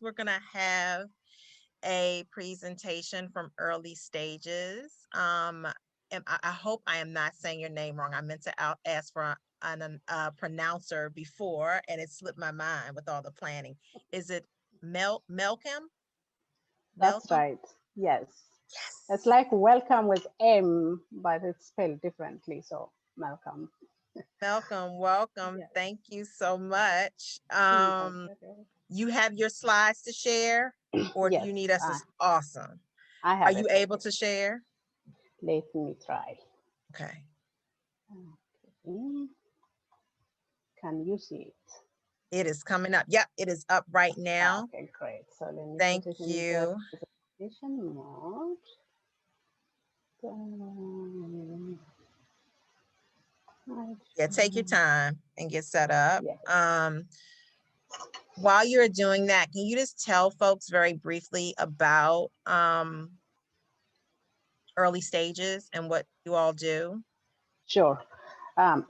we're going to have a presentation from Early Stages. And I hope I am not saying your name wrong. I meant to ask for a pronouncer before, and it slipped my mind with all the planning. Is it Malcolm? That's Malcolm? right. Yes. It's Yes. like welcome with M, but it's spelled differently. So Malcolm. Malcolm, welcome. Yes. Thank you so much. You're very You have your slides to share, or do Yes, you need us to? Awesome. I Are have you it able ready. to share? Let me try. Okay. Okay. Can you see it? It is coming up. Yep, it is up right now. Okay, great. So let me Thank put it in the you. presentation mode. Um, Yeah, take your time and get set up. yes, While you're doing that, can you just tell folks very briefly about Early Stages and what you all do? sure.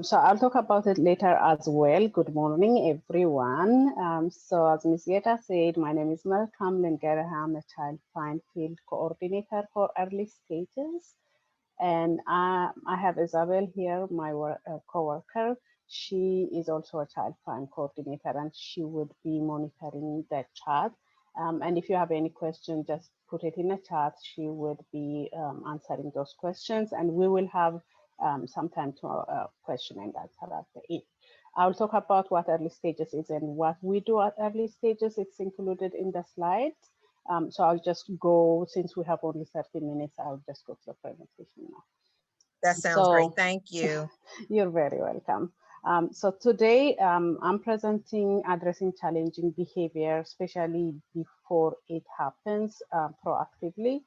So I'll talk about it later as well. Good morning, everyone. So as Ms. Yeta said, my name is Malcolm Lengere. I'm a Child Find Field Coordinator for Early Stages. And I have Isabel here, my co-worker. She is also a child find coordinator, and she would be monitoring the chat. And if you have any question, just put it in the chat. She would be answering those questions, and we will have some time to question and answer at the end. I'll talk about what early stages is and what we do at early stages. It's included in the slides. So I'll just go, since we have only 30 minutes, I'll just go to the presentation now. That sounds great. So Thank you. you're very welcome. So today I'm presenting addressing challenging behavior, especially before it happens proactively.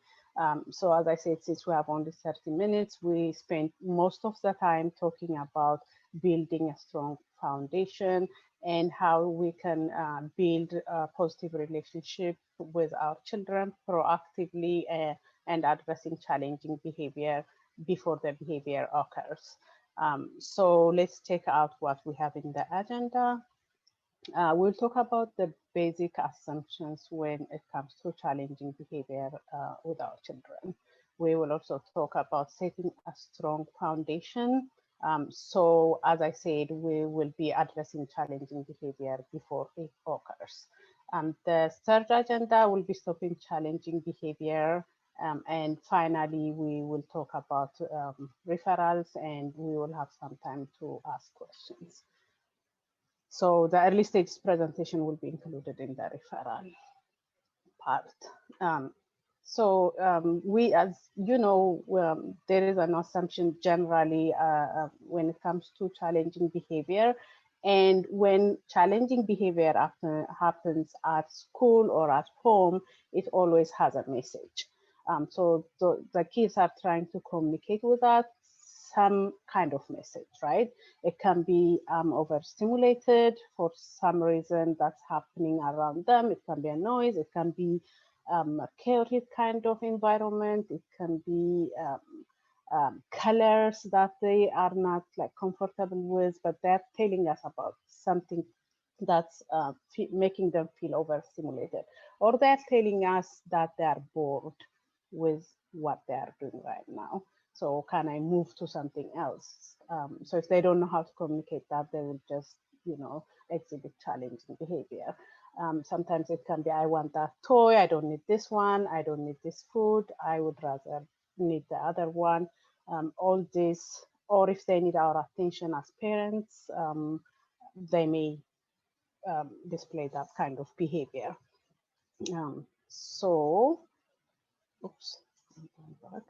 So as I said, since we have only 30 minutes, we spend most of the time talking about building a strong foundation and how we can build a positive relationship with our children proactively and addressing challenging behavior before the behavior occurs. So let's check out what we have in the agenda. We'll talk about the basic assumptions when it comes to challenging behavior with our children. We will also talk about setting a strong foundation. So as I said, we will be addressing challenging behavior before it occurs. The third agenda will be stopping challenging behavior. And finally, we will talk about referrals, and we will have some time to ask questions. So the early stages presentation will be included in the referral part. Um, we, as you know, there is an assumption generally when it comes to challenging behavior. And when challenging behavior happens at school or at home, it always has a message. So the kids are trying to communicate with us some kind of message, right? It can be overstimulated for some reason that's happening around them. It can be a noise. It can be a chaotic kind of environment. It can be colors that they are not like comfortable with, but they're telling us about something that's making them feel overstimulated, or they're telling us that they're bored with what they're doing right now. So can I move to something else? So if they don't know how to communicate that, they will just, exhibit challenging behavior. Sometimes it can be, I want that toy, I don't need this one, I don't need this food, I would rather need the other one. All this, or if they need our attention as parents, they may display that kind of behavior. So, oops, I'm going back.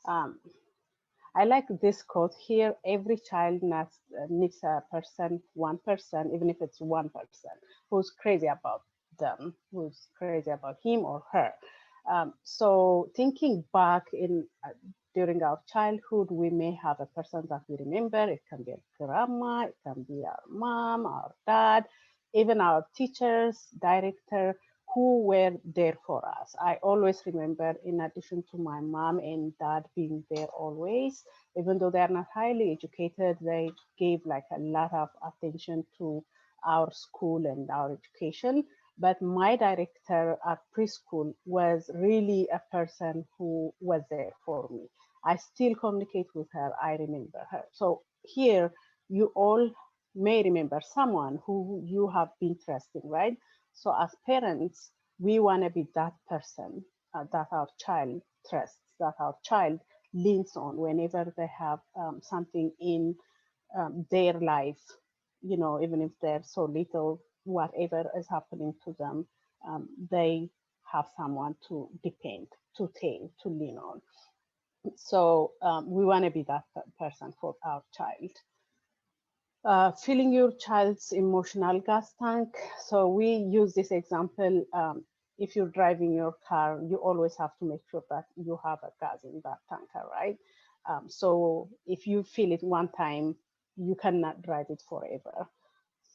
Um, I like this quote here. Every child needs a person, one person, even if it's one person, who's crazy about them, who's crazy about him or her. So thinking back in during our childhood, we may have a person that we remember. It can be a grandma, it can be our mom, our dad, even our teachers, director, who were there for us. I always remember, in addition to my mom and dad being there always, even though they are not highly educated, they gave like a lot of attention to our school and our education. but my director at preschool was really a person who was there for me. I still communicate with her. I remember her. So here, you all may remember someone who you have been trusting, right? So as parents, we want to be that person that our child trusts, that our child leans on whenever they have something in their life, even if they're so little, whatever is happening to them, they have someone to depend, to tell, to lean on. So we want to be that person for our child. Filling your child's emotional gas tank. So we use this example. If you're driving your car, you always have to make sure that you have a gas in that tanker, right? So if you fill it one time, you cannot drive it forever.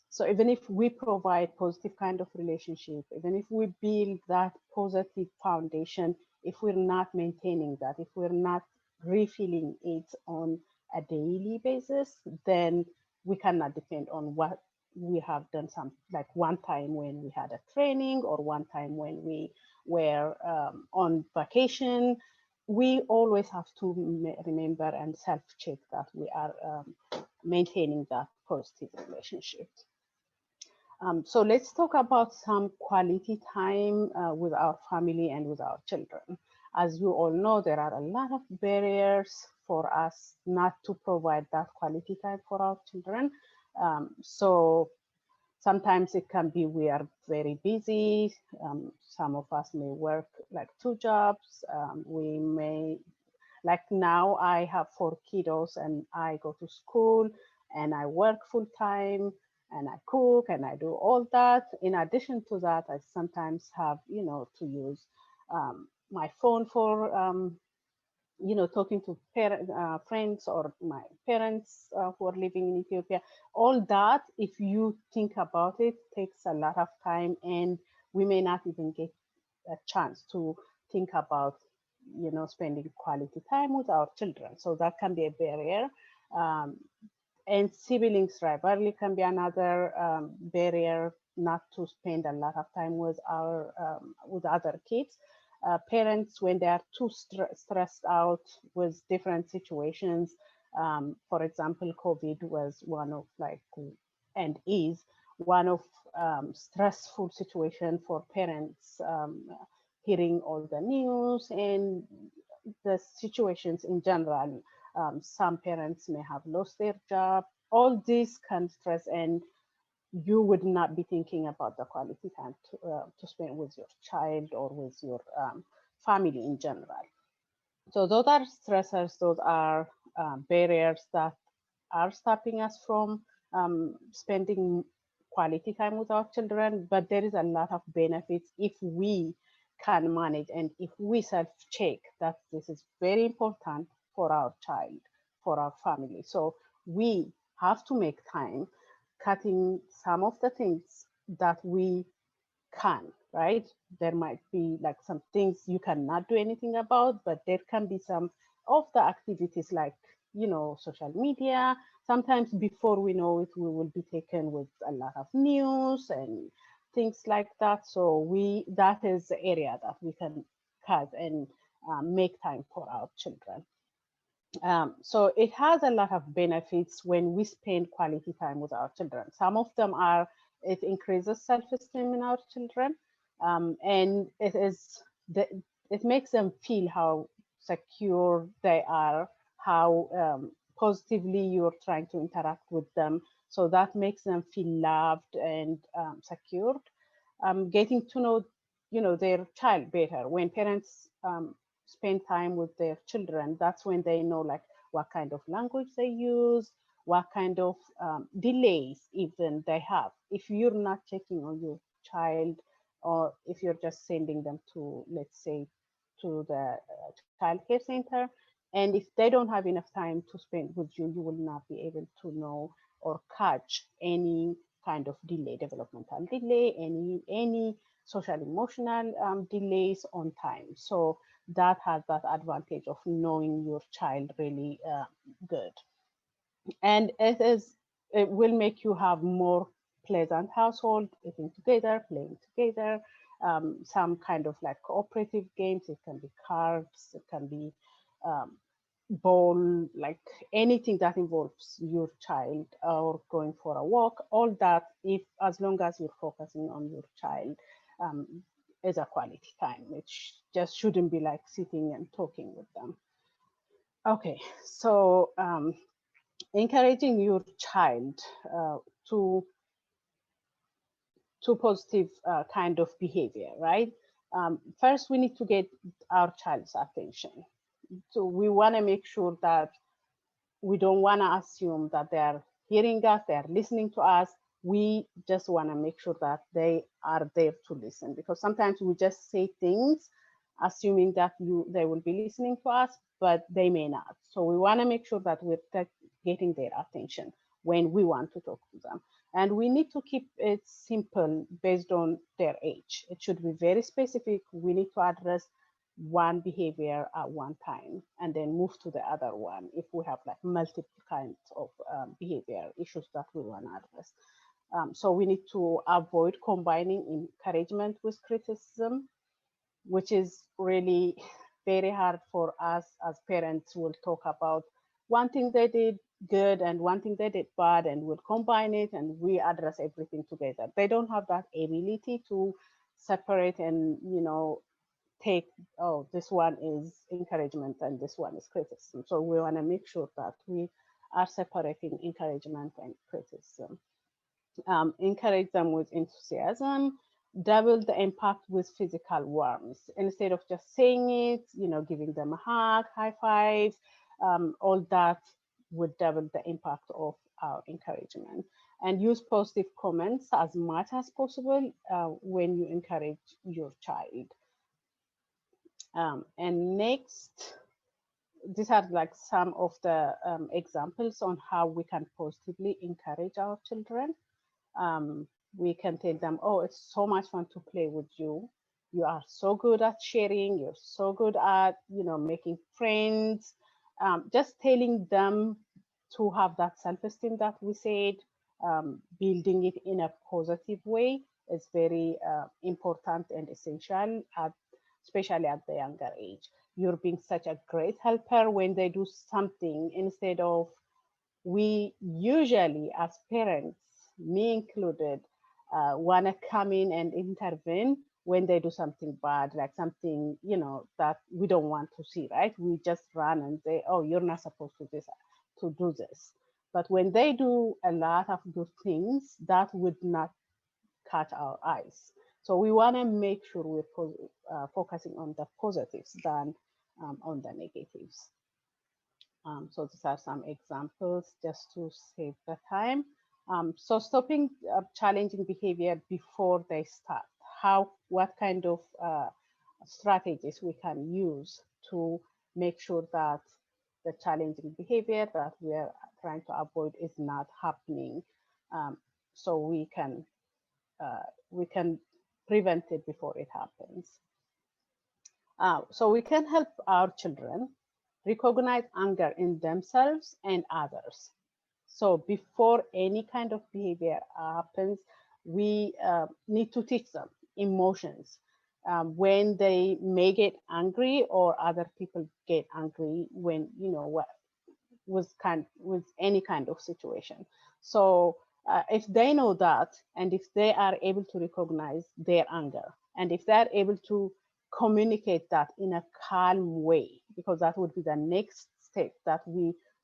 So even if we provide positive kind of relationship, even if we build that positive foundation, if we're not maintaining that, if we're not refilling it on a daily basis, then we cannot depend on what we have done, some like one time when we had a training or one time when we were on vacation. We always have to remember and self-check that we are maintaining that positive relationship. So let's talk about some quality time with our family and with our children. As you all know, there are a lot of barriers for us not to provide that quality time for our children. So sometimes it can be we are very busy. Some of us may work like 2 jobs. We may, like now I have 4 kiddos and I go to school and I work full time and I cook and I do all that. In addition to that, I sometimes have, to use my phone for, talking to friends or my parents who are living in Ethiopia. All that, if you think about it, takes a lot of time, and we may not even get a chance to think about, spending quality time with our children. So that can be a barrier. And siblings rivalry can be another barrier, not to spend a lot of time with our with other kids. Parents, when they are too stressed out with different situations, for example, COVID was one of and is one of stressful situation for parents, hearing all the news and the situations in general. Some parents may have lost their job. All this can stress, and you would not be thinking about the quality time to spend with your child or with your family in general. So those are stressors, those are barriers that are stopping us from spending quality time with our children, but there is a lot of benefits if we can manage and if we self-check that this is very important for our child, for our family. So we have to make time cutting some of the things that we can, right? There might be like some things you cannot do anything about, but there can be some of the activities like, social media. Sometimes before we know it, we will be taken with a lot of news and things like that. So that is the area that we can cut and make time for our children. So it has a lot of benefits when we spend quality time with our children. Some of them are, it increases self-esteem in our children, and it makes them feel how secure they are, how positively you're trying to interact with them. So that makes them feel loved and secured. Getting to know, their child better. When parents spend time with their children, that's when they know like what kind of language they use, what kind of delays even they have. If you're not checking on your child, or if you're just sending them to, let's say, to the childcare center, and if they don't have enough time to spend with you, you will not be able to know or catch any kind of delay, developmental delay, any social emotional delays on time. So that has that advantage of knowing your child really good. And it will make you have more pleasant household, eating together, playing together, some kind of like cooperative games. It can be cards, it can be um, ball, like anything that involves your child, or going for a walk. All that, if as long as you're focusing on your child, um, is a quality time. It just shouldn't be like sitting and talking with them. Okay, so encouraging your child uh, to positive kind of behavior, right? First, we need to get our child's attention. So we want to make sure that we don't want to assume that they are hearing us, they are listening to us. We just want to make sure that they are there to listen, because sometimes we just say things assuming that they will be listening to us, but they may not. So we want to make sure that we're getting their attention when we want to talk to them. And we need to keep it simple based on their age. It should be very specific. We need to address one behavior at one time and then move to the other one if we have like multiple kinds of behavior issues that we want to address. So we need to avoid combining encouragement with criticism, which is really very hard for us as parents. We'll talk about one thing they did good and one thing they did bad, and we'll combine it and we address everything together. They don't have that ability to separate and, take, oh, this one is encouragement and this one is criticism. So we want to make sure that we are separating encouragement and criticism. Encourage them with enthusiasm, double the impact with physical warmth. Instead of just saying it, giving them a hug, high fives, all that would double the impact of our encouragement. And use positive comments as much as possible when you encourage your child. And next, these are like some of the examples on how we can positively encourage our children. We can tell them, oh, it's so much fun to play with you. You are so good at sharing. You're so good at, making friends. Just telling them to have that self-esteem that we said, building it in a positive way is very important and essential, especially at the younger age. You're being such a great helper when they do something, instead of, we usually as parents, me included, want to come in and intervene when they do something bad, like something, that we don't want to see, right? We just run and say, oh, you're not supposed to do this. But when they do a lot of good things, that would not catch our eyes. So we want to make sure we're focusing on the positives than on the negatives. So these are some examples just to save the time. So stopping challenging behavior before they start. What kind of strategies we can use to make sure that the challenging behavior that we are trying to avoid is not happening, so we can prevent it before it happens. So we can help our children recognize anger in themselves and others. So before any kind of behavior happens, we need to teach them emotions. When they may get angry or other people get angry when, with any kind of situation. So if they know that, and if they are able to recognize their anger, and if they're able to communicate that in a calm way, because that would be the next step, that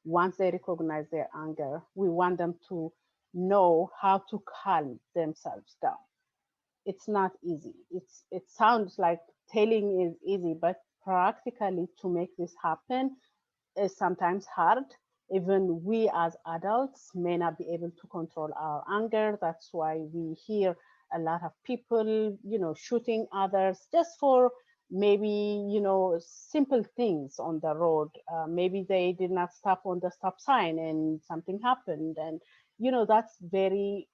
once they recognize their anger, we want them to know how to calm themselves down. It's not easy. It sounds like telling is easy, but practically to make this happen is sometimes hard. Even we as adults may not be able to control our anger. That's why we hear a lot of people, shooting others just for maybe, simple things on the road. Maybe they did not stop on the stop sign and something happened. And, that's very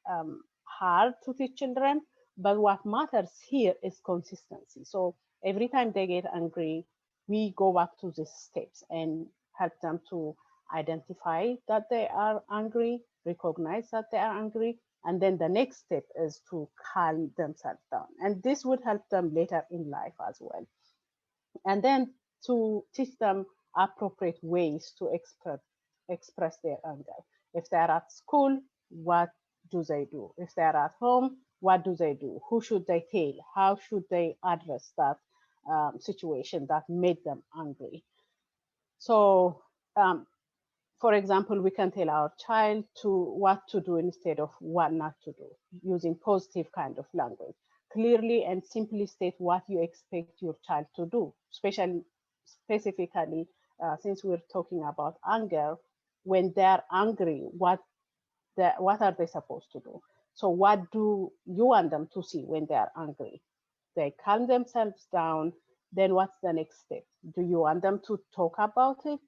hard to teach children. But what matters here is consistency. So every time they get angry, we go back to these steps and help them to identify that they are angry, recognize that they are angry, And then the next step is to calm themselves down. And this would help them later in life as well. And then to teach them appropriate ways to express their anger. If they're at school, what do they do? If they're at home, what do they do? Who should they tell? How should they address that situation that made them angry? So, for example, we can tell our child to what to do instead of what not to do, using positive kind of language. Clearly and simply state what you expect your child to do, especially specifically since we're talking about anger. When they're angry, what are they supposed to do? So what do you want them to see when they are angry? They calm themselves down. Then what's the next step? Do you want them to talk about it?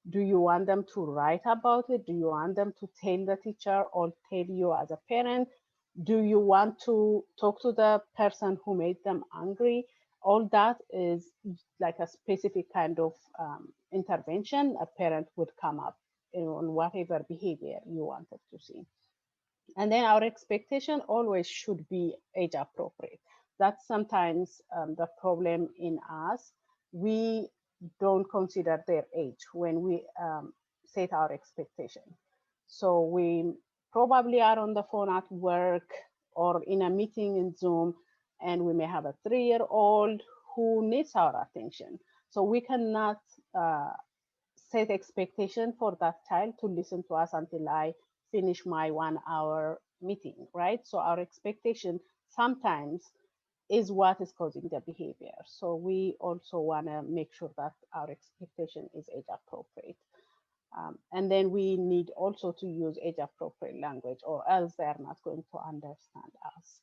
Do you want them to write about it? Do you want them to tell the teacher or tell you as a parent? Do you want to talk to the person who made them angry? All that is like a specific kind of intervention a parent would come up on whatever behavior you wanted to see. And then our expectation always should be age appropriate. That's sometimes the problem in us. We don't consider their age when we set our expectation. So we probably are on the phone at work or in a meeting in Zoom, and we may have a 3-year-old who needs our attention. So we cannot set expectation for that child to listen to us until I finish my 1 hour meeting, right? So our expectation sometimes is what is causing the behavior. So we also want to make sure that our expectation is age appropriate. And then we need also to use age appropriate language, or else they are not going to understand us.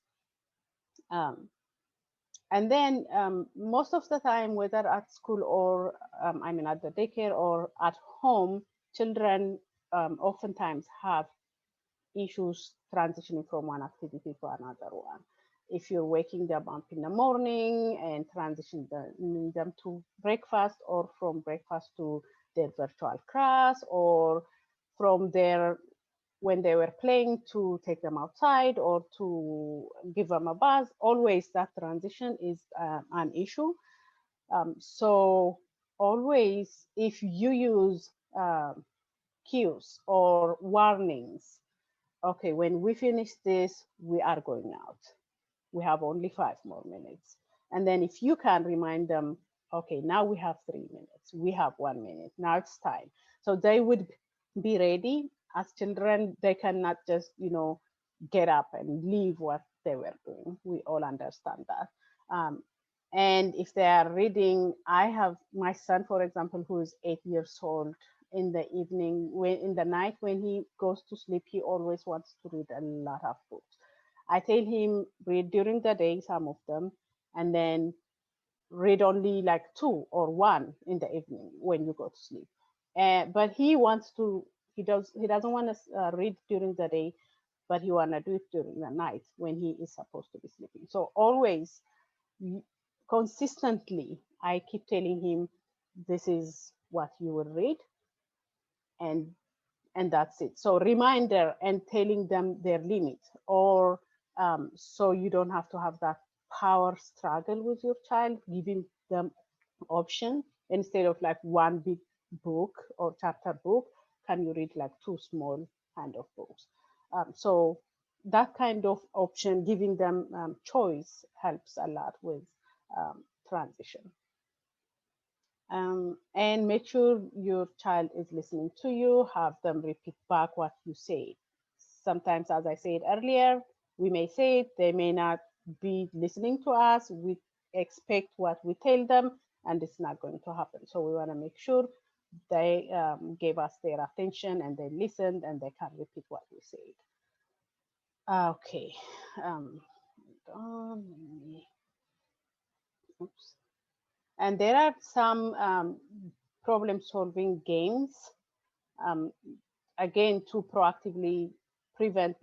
And then most of the time, whether at school or I mean at the daycare or at home, children oftentimes have issues transitioning from one activity to another one. If you're waking them up in the morning and transitioning them to breakfast, or from breakfast to their virtual class, or from their when they were playing to take them outside or to give them a bath, always that transition is an issue. So always, if you use cues or warnings, okay, when we finish this, we are going out. We have only 5 more minutes. And then if you can remind them, okay, now we have 3 minutes, we have 1 minute, now it's time. So they would be ready. As children, they cannot just, get up and leave what they were doing. We all understand that. And if they are reading, I have my son, for example, who is 8 years old. In the evening, in the night when he goes to sleep, he always wants to read a lot of books. I tell him read during the day, some of them, and then read only like 2 or 1 in the evening when you go to sleep. But he wants to. He doesn't want to read during the day, but he want to do it during the night when he is supposed to be sleeping. So always, consistently, I keep telling him, this is what you will read, and that's it. So reminder and telling them their limits, or so you don't have to have that power struggle with your child, giving them option instead of like one big book or chapter book. Can you read like 2 small kind of books? So that kind of option, giving them choice, helps a lot with transition. And make sure your child is listening to you. Have them repeat back what you say. Sometimes, as I said earlier, we may say it, they may not be listening to us. We expect what we tell them, and it's not going to happen. So we want to make sure they gave us their attention and they listened and they can repeat what we said. Okay. Oops. And there are some problem solving games, um, again, to proactively prevent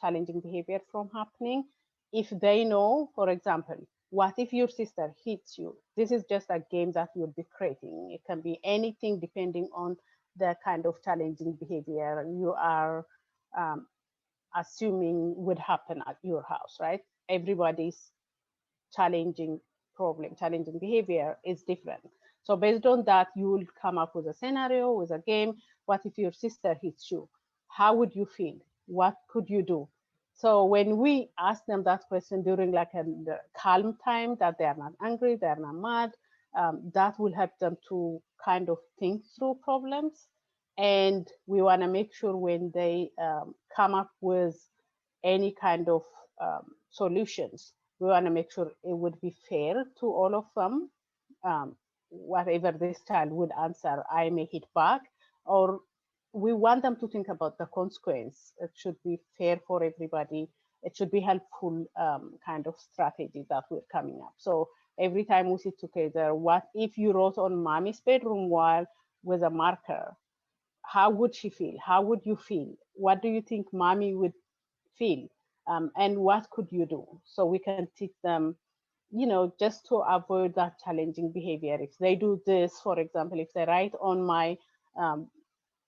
challenging behavior from happening. If they know, for example, what if your sister hits you? This is just a game that you'll be creating. It can be anything depending on the kind of challenging behavior you are assuming would happen at your house, right? Everybody's challenging challenging behavior is different. So based on that, you will come up with a scenario, with a game. What if your sister hits you? How would you feel? What could you do? So when we ask them that question during like a calm time, that they are not angry, they are not mad, that will help them to kind of think through problems. And we want to make sure when they come up with any kind of solutions, we want to make sure it would be fair to all of them. Whatever this child would answer, I may hit back, or we want them to think about the consequence. It should be fair for everybody. It should be helpful kind of strategy that we're coming up. So every time we sit together, what if you wrote on mommy's bedroom wall with a marker? How would she feel? How would you feel? What do you think mommy would feel? And what could you do? So we can teach them, just to avoid that challenging behavior. If they do this, for example, if they write on my, um,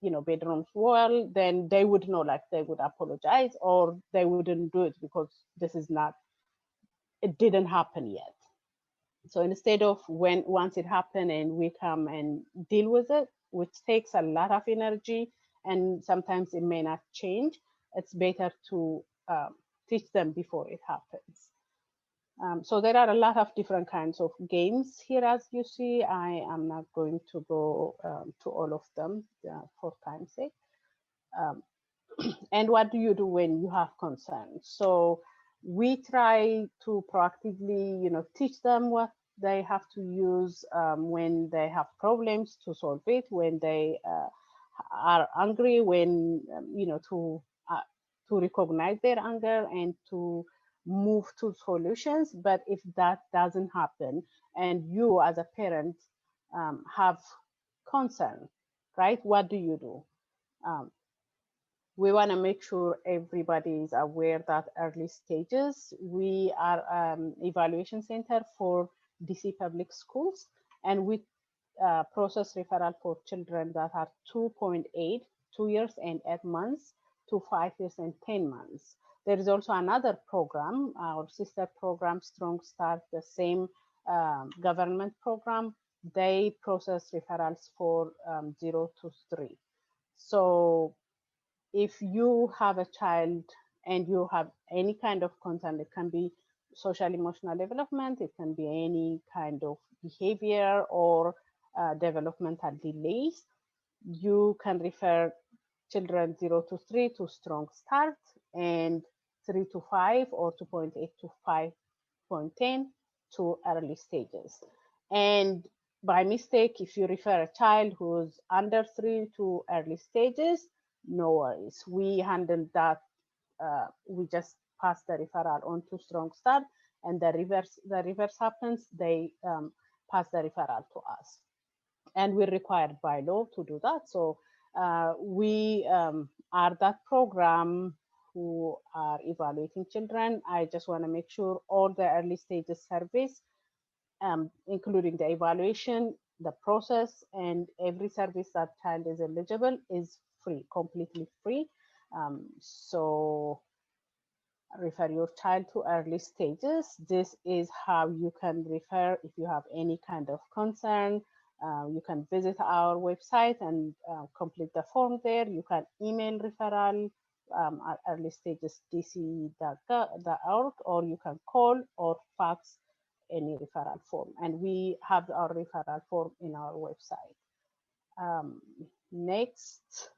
bedroom's wall, then they would know, like they would apologize, or they wouldn't do it because this is not, it didn't happen yet. So instead of when once it happened and we come and deal with it, which takes a lot of energy and sometimes it may not change, it's better to teach them before it happens. So there are a lot of different kinds of games here, as you see. I am not going to go to all of them for time's sake. Um, and what do you do when you have concerns? So we try to proactively, teach them what they have to use when they have problems to solve it, when they are angry, when to recognize their anger and to move to solutions. But if that doesn't happen, and you as a parent have concern, right? What do you do? Um, we want to make sure everybody is aware that early stages, we are evaluation center for DC public schools, and we process referral for children that are 2.8, 2 years and 8 months, to 5 years and 10 months. There is also another program, our sister program, Strong Start, the same government program. They process referrals for 0 to 3. So if you have a child and you have any kind of concern, it can be social emotional development, it can be any kind of behavior or developmental delays, you can refer children 0 to 3 to Strong Start, and 3 to 5 or 2.8 to 5.10 to early stages. And by mistake, if you refer a child who's under 3 to early stages, no worries. We handle that. We just pass the referral on to Strong Start, and the reverse happens. They pass the referral to us, and we're required by law to do that. So we are that program who are evaluating children. I just want to make sure all the early stages service, including the evaluation, the process, and every service that child is eligible is free, completely free. So refer your child to early stages. This is how you can refer if you have any kind of concern. You can visit our website and complete the form there. You can email referral at earlystagesdc.org, or you can call or fax any referral form. And we have our referral form in our website. Next,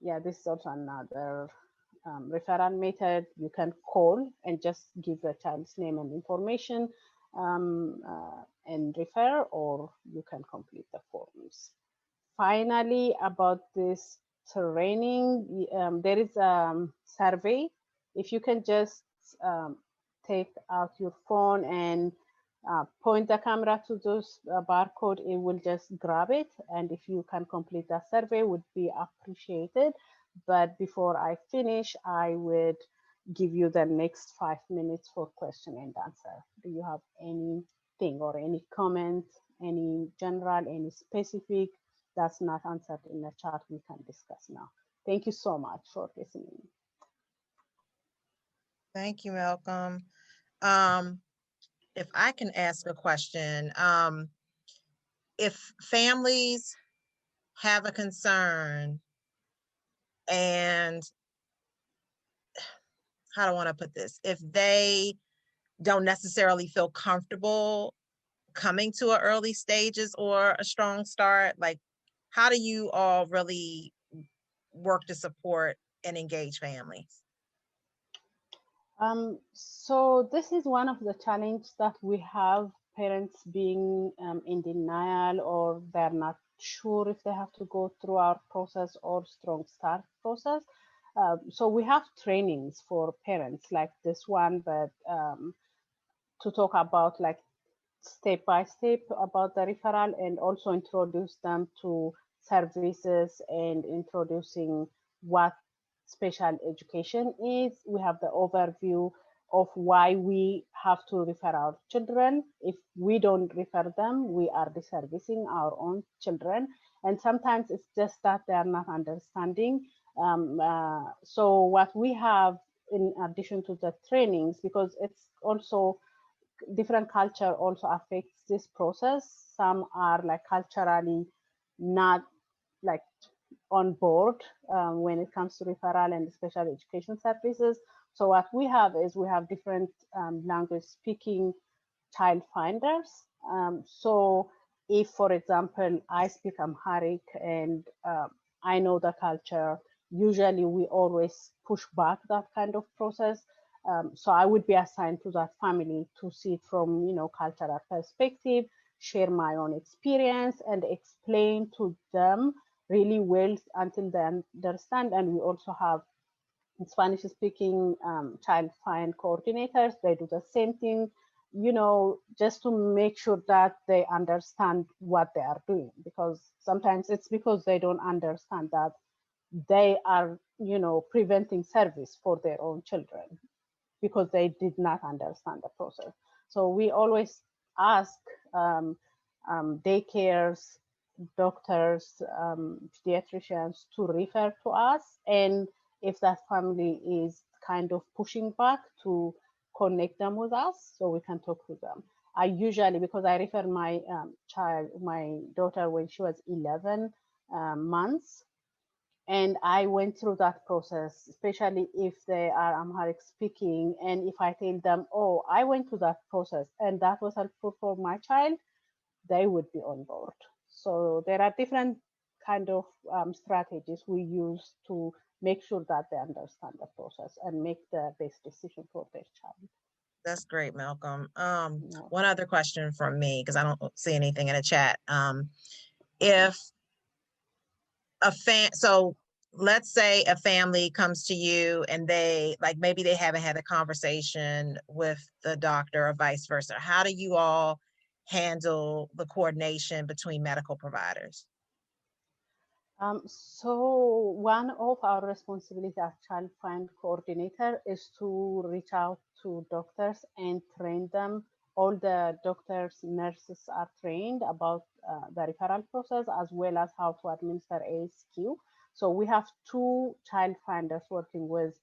yeah, this is also another referral method. You can call and just give the child's name and information and refer, or you can complete the forms. Finally, about this training, there is a survey. If you can just take out your phone and point the camera to those barcode, it will just grab it. And if you can complete that survey, would be appreciated. But before I finish, I would give you the next 5 minutes for question and answer. Do you have anything or any comment, any general, any specific that's not answered in the chat? We can discuss now. Thank you so much for listening. Thank you, Malcolm. If I can ask a question, if families have a concern and how do I want to put this? If they don't necessarily feel comfortable coming to an early stages or a strong start, like how do you all really work to support and engage families? So this is one of the challenges that we have, parents being in denial, or they're not sure if they have to go through our process or strong start process. So we have trainings for parents like this one, but to talk about like step by step about the referral, and also introduce them to services and introducing what special education is. We have the overview of why we have to refer our children. If we don't refer them, we are disservicing our own children. And sometimes it's just that they are not understanding. So what we have in addition to the trainings, because it's also different culture also affects this process. Some are like culturally not like on board when it comes to referral and special education services. So what we have is we have different language speaking child finders. So if, for example, I speak Amharic and I know the culture, usually we always push back that kind of process. So I would be assigned to that family to see it from, cultural perspective, share my own experience and explain to them really well until they understand. And we also have Spanish speaking child find coordinators. They do the same thing, just to make sure that they understand what they are doing, because sometimes it's because they don't understand that they are, preventing service for their own children because they did not understand the process. So we always ask daycares, doctors, pediatricians to refer to us. And if that family is kind of pushing back, to connect them with us so we can talk to them. I usually, because I refer my my daughter when she was 11 months, and I went through that process, especially if they are Amharic speaking. And if I tell them, oh, I went through that process and that was helpful for my child, they would be on board. So there are different kind of strategies we use to make sure that they understand the process and make the best decision for their child. That's great, Malcolm. Yeah. One other question from me, because I don't see anything in the chat. If so let's say a family comes to you and they like maybe they haven't had a conversation with the doctor or vice versa. How do you all handle the coordination between medical providers? So one of our responsibilities as child find coordinator is to reach out to doctors and train them. All the doctors, nurses are trained about the referral process as well as how to administer ASQ. So we have two child finders working with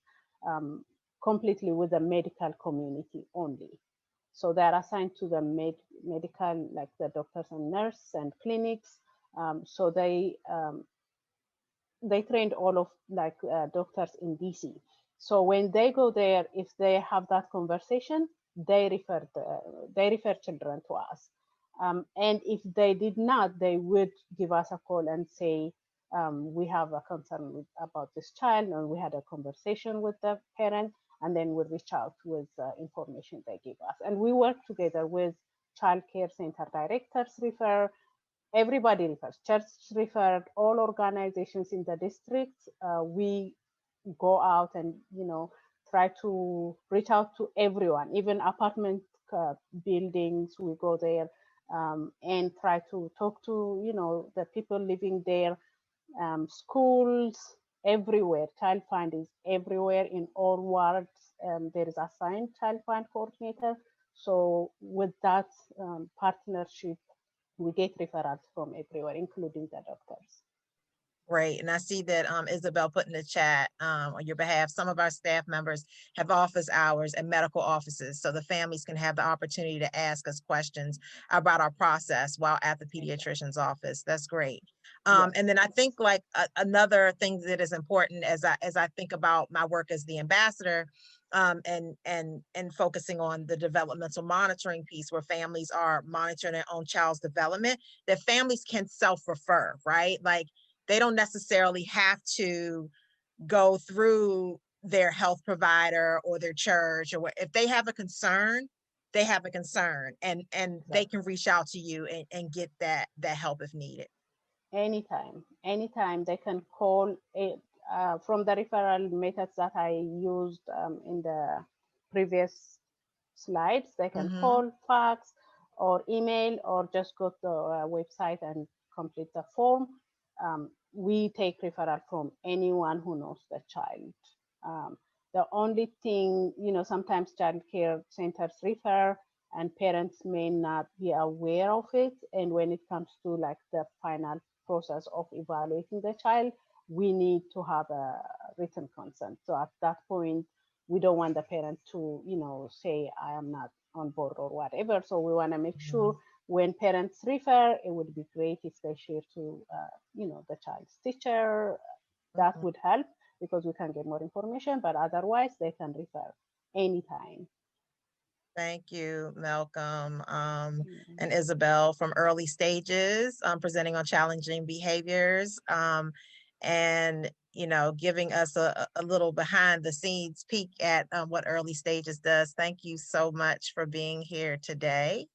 completely with the medical community only. So they are assigned to the medical, like the doctors and nurses and clinics. So they trained all of like doctors in DC. So when they go there, if they have that conversation, they refer children to us. And if they did not, they would give us a call and say, we have a concern about this child, and we had a conversation with the parent, and then we reach out with information they give us. And we work together with child care center directors, refer everybody refers, church referred, all organizations in the district. We go out and try to reach out to everyone, even apartment buildings. We go there and try to talk to the people living there. Schools, everywhere. Child find is everywhere in all wards. There is assigned child find coordinator. So with that partnership, we get referrals from everywhere, including the doctors. Great. And I see that Isabel put in the chat on your behalf, some of our staff members have office hours and medical offices, so the families can have the opportunity to ask us questions about our process while at the pediatrician's office. That's great. Yes. And then I think like another thing that is important as I think about my work as the ambassador, and focusing on the developmental monitoring piece where families are monitoring their own child's development, that families can self-refer, right? Like they don't necessarily have to go through their health provider or their church or what. If they have a concern, they have a concern, and Yes. they can reach out to you and get that help if needed. Anytime they can call it, from the referral methods that I used in the previous slides. They can Mm-hmm. call, fax, or email, or just go to our website and complete the form. We take referral from anyone who knows the child. The only thing, sometimes child care centers refer and parents may not be aware of it. And when it comes to like the final process of evaluating the child, we need to have a written consent. So at that point, we don't want the parent to, say, I am not on board or whatever. So we want to make sure when parents refer, it would be great if they share to, the child's teacher. That Mm-hmm. would help because we can get more information, but otherwise they can refer anytime. Thank you, Malcolm, and Mhm. Isabel from Early Stages, presenting on challenging behaviors, and giving us a little behind the scenes peek at what Early Stages does. Thank you so much for being here today.